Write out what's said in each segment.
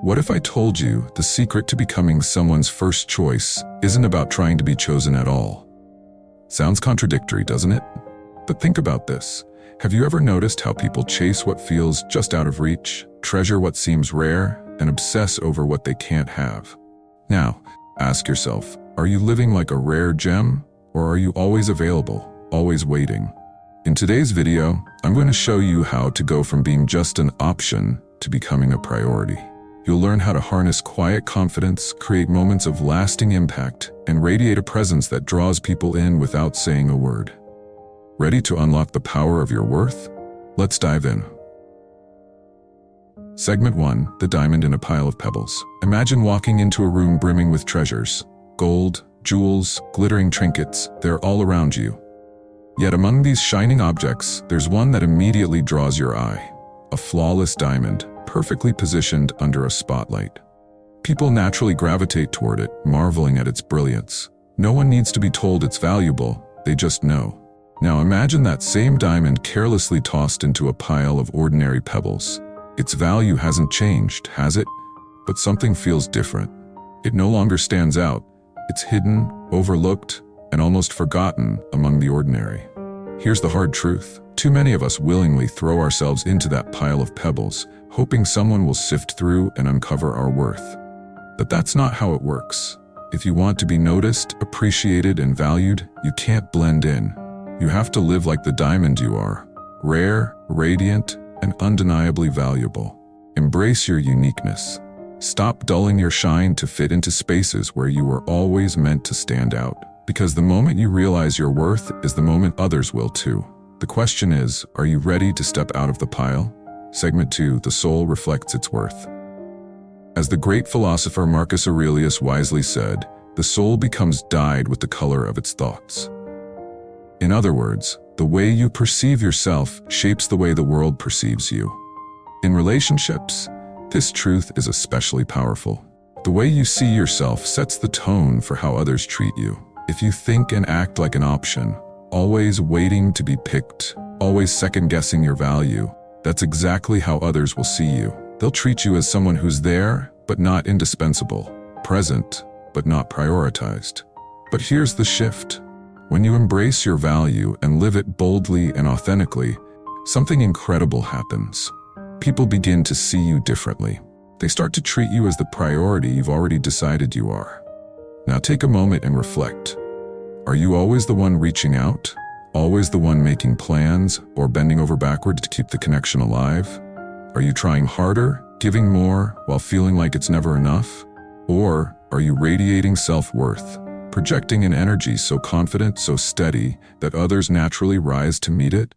What if I told you the secret to becoming someone's first choice isn't about trying to be chosen at all? Sounds contradictory, doesn't it? But think about this. Have you ever noticed how people chase what feels just out of reach, treasure what seems rare, and obsess over what they can't have? Now, ask yourself, are you living like a rare gem, or are you always available, always waiting? In today's video, I'm going to show you how to go from being just an option to becoming a priority. You'll learn how to harness quiet confidence, create moments of lasting impact, and radiate a presence that draws people in without saying a word. Ready to unlock the power of your worth? Let's dive in. Segment 1, the diamond in a pile of pebbles. Imagine walking into a room brimming with treasures. Gold, jewels, glittering trinkets, they're all around you. Yet among these shining objects, there's one that immediately draws your eye. A flawless diamond, perfectly positioned under a spotlight. People naturally gravitate toward it, marveling at its brilliance. No one needs to be told it's valuable, they just know. Now imagine that same diamond carelessly tossed into a pile of ordinary pebbles. Its value hasn't changed, has it? But something feels different. It no longer stands out. It's hidden, overlooked, and almost forgotten among the ordinary. Here's the hard truth. Too many of us willingly throw ourselves into that pile of pebbles, hoping someone will sift through and uncover our worth. But that's not how it works. If you want to be noticed, appreciated, and valued, you can't blend in. You have to live like the diamond you are, rare, radiant, and undeniably valuable. Embrace your uniqueness. Stop dulling your shine to fit into spaces where you were always meant to stand out. Because the moment you realize your worth is the moment others will too. The question is, are you ready to step out of the pile? Segment 2, the soul reflects its worth. As the great philosopher Marcus Aurelius wisely said, the soul becomes dyed with the color of its thoughts. In other words, the way you perceive yourself shapes the way the world perceives you. In relationships, this truth is especially powerful. The way you see yourself sets the tone for how others treat you. If you think and act like an option, always waiting to be picked, always second-guessing your value, that's exactly how others will see you. They'll treat you as someone who's there, but not indispensable, present, but not prioritized. But here's the shift. When you embrace your value and live it boldly and authentically, something incredible happens. People begin to see you differently. They start to treat you as the priority you've already decided you are. Now take a moment and reflect. Are you always the one reaching out? Always the one making plans or bending over backward to keep the connection alive? Are you trying harder, giving more, while feeling like it's never enough? Or are you radiating self-worth, projecting an energy so confident, so steady, that others naturally rise to meet it?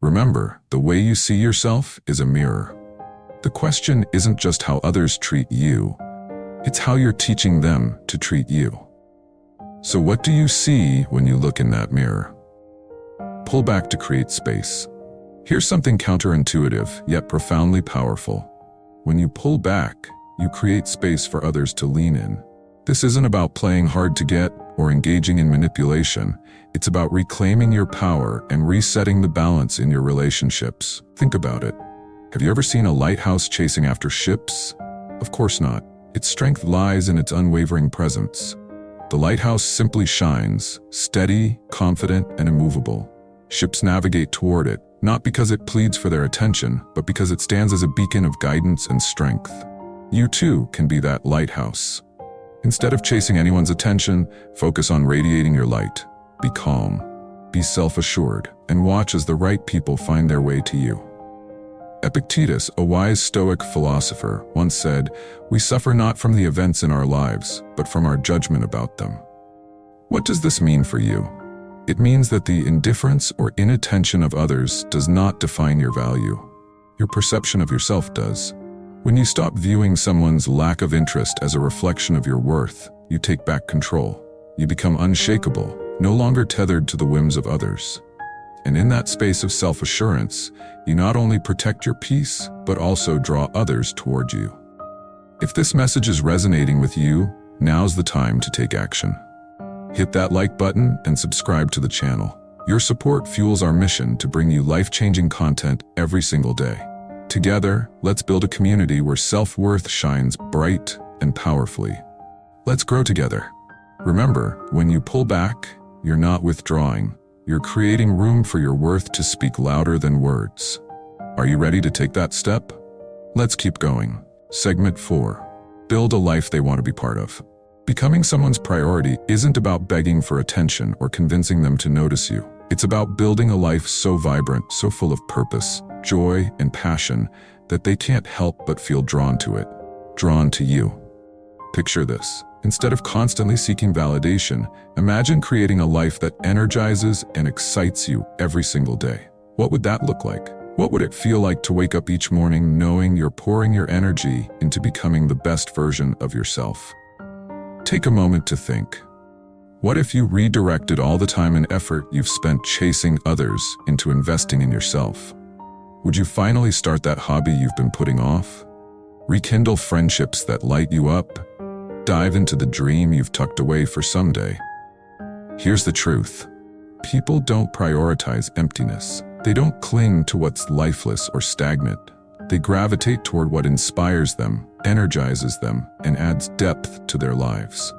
Remember, the way you see yourself is a mirror. The question isn't just how others treat you, it's how you're teaching them to treat you. So what do you see when you look in that mirror? Pull back to create space. Here's something counterintuitive, yet profoundly powerful. When you pull back, you create space for others to lean in. This isn't about playing hard to get or engaging in manipulation. It's about reclaiming your power and resetting the balance in your relationships. Think about it. Have you ever seen a lighthouse chasing after ships? Of course not. Its strength lies in its unwavering presence. The lighthouse simply shines, steady, confident, and immovable. Ships navigate toward it, not because it pleads for their attention, but because it stands as a beacon of guidance and strength. You too can be that lighthouse. Instead of chasing anyone's attention, focus on radiating your light. Be calm, be self-assured, and watch as the right people find their way to you. Epictetus, a wise Stoic philosopher, once said, "We suffer not from the events in our lives, but from our judgment about them." What does this mean for you? It means that the indifference or inattention of others does not define your value. Your perception of yourself does. When you stop viewing someone's lack of interest as a reflection of your worth, you take back control. You become unshakable, no longer tethered to the whims of others. And in that space of self-assurance, you not only protect your peace, but also draw others toward you. If this message is resonating with you, now's the time to take action. Hit that like button and subscribe to the channel. Your support fuels our mission to bring you life-changing content every single day. Together, let's build a community where self-worth shines bright and powerfully. Let's grow together. Remember, when you pull back, you're not withdrawing. You're creating room for your worth to speak louder than words. Are you ready to take that step? Let's keep going. Segment 4. Build a life they want to be part of. Becoming someone's priority isn't about begging for attention or convincing them to notice you. It's about building a life so vibrant, so full of purpose, joy, and passion that they can't help but feel drawn to it. Drawn to you. Picture this. Instead of constantly seeking validation, imagine creating a life that energizes and excites you every single day. What would that look like? What would it feel like to wake up each morning knowing you're pouring your energy into becoming the best version of yourself? Take a moment to think. What if you redirected all the time and effort you've spent chasing others into investing in yourself? Would you finally start that hobby you've been putting off? Rekindle friendships that light you up? Dive into the dream you've tucked away for someday? Here's the truth. People don't prioritize emptiness. They don't cling to what's lifeless or stagnant. They gravitate toward what inspires them, energizes them, and adds depth to their lives.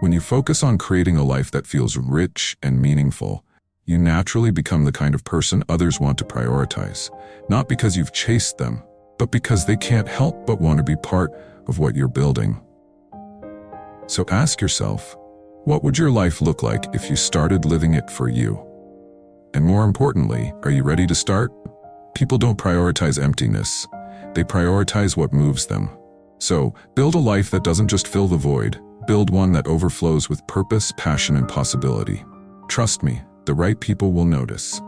When you focus on creating a life that feels rich and meaningful, you naturally become the kind of person others want to prioritize, not because you've chased them, but because they can't help but want to be part of what you're building. So ask yourself, what would your life look like if you started living it for you? And more importantly, are you ready to start? People don't prioritize emptiness. They prioritize what moves them. So, build a life that doesn't just fill the void. Build one that overflows with purpose, passion, and possibility. Trust me, the right people will notice.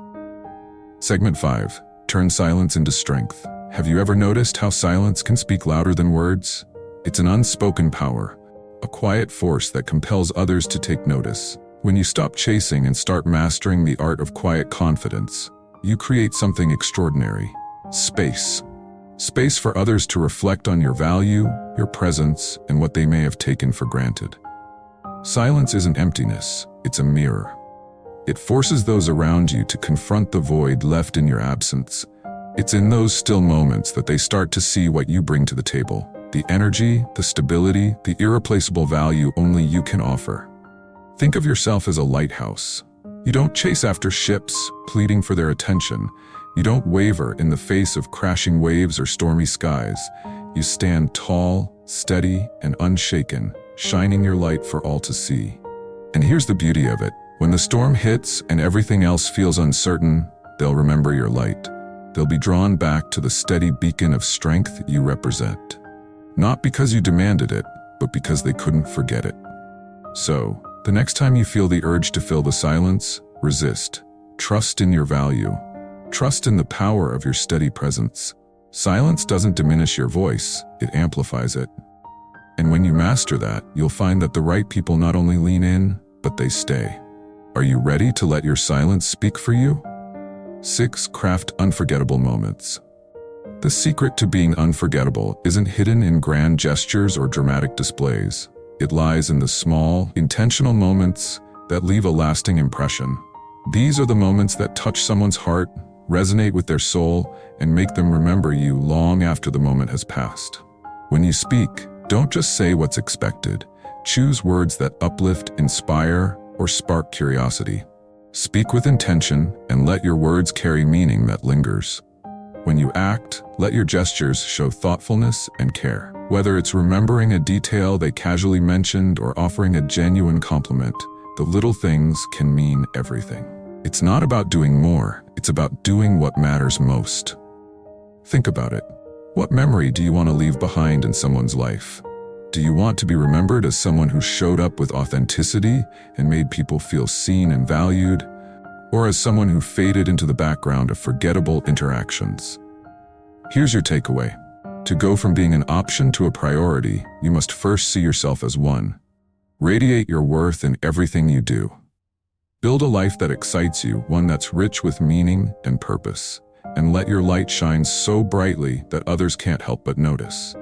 Segment 5. Turn silence into strength. Have you ever noticed how silence can speak louder than words? It's an unspoken power, a quiet force that compels others to take notice. When you stop chasing and start mastering the art of quiet confidence, you create something extraordinary. Space. Space for others to reflect on your value, your presence, and what they may have taken for granted. Silence isn't emptiness, it's a mirror. It forces those around you to confront the void left in your absence. It's in those still moments that they start to see what you bring to the table. The energy, the stability, the irreplaceable value only you can offer. Think of yourself as a lighthouse. You don't chase after ships, pleading for their attention. You don't waver in the face of crashing waves or stormy skies. You stand tall, steady, and unshaken, shining your light for all to see. And here's the beauty of it. When the storm hits and everything else feels uncertain, they'll remember your light. They'll be drawn back to the steady beacon of strength you represent. Not because you demanded it, but because they couldn't forget it. So, the next time you feel the urge to fill the silence, resist. Trust in your value. Trust in the power of your steady presence. Silence doesn't diminish your voice, it amplifies it. And when you master that, you'll find that the right people not only lean in, but they stay. Are you ready to let your silence speak for you? 6. Craft unforgettable moments. The secret to being unforgettable isn't hidden in grand gestures or dramatic displays. It lies in the small, intentional moments that leave a lasting impression. These are the moments that touch someone's heart, resonate with their soul, and make them remember you long after the moment has passed. When you speak, don't just say what's expected. Choose words that uplift, inspire, or spark curiosity. Speak with intention and let your words carry meaning that lingers. When you act, let your gestures show thoughtfulness and care. Whether it's remembering a detail they casually mentioned or offering a genuine compliment, the little things can mean everything. It's not about doing more, it's about doing what matters most. Think about it. What memory do you want to leave behind in someone's life? Do you want to be remembered as someone who showed up with authenticity and made people feel seen and valued, or as someone who faded into the background of forgettable interactions? Here's your takeaway. To go from being an option to a priority, you must first see yourself as one. Radiate your worth in everything you do. Build a life that excites you, one that's rich with meaning and purpose, and let your light shine so brightly that others can't help but notice.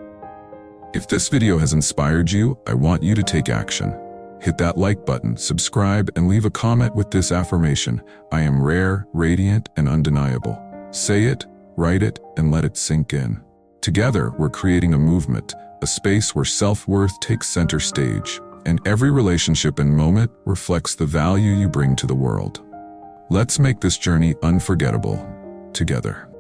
If this video has inspired you, I want you to take action. Hit that like button, subscribe, and leave a comment with this affirmation: I am rare, radiant, and undeniable. Say it, write it, and let it sink in. Together, we're creating a movement, a space where self-worth takes center stage, and every relationship and moment reflects the value you bring to the world. Let's make this journey unforgettable together.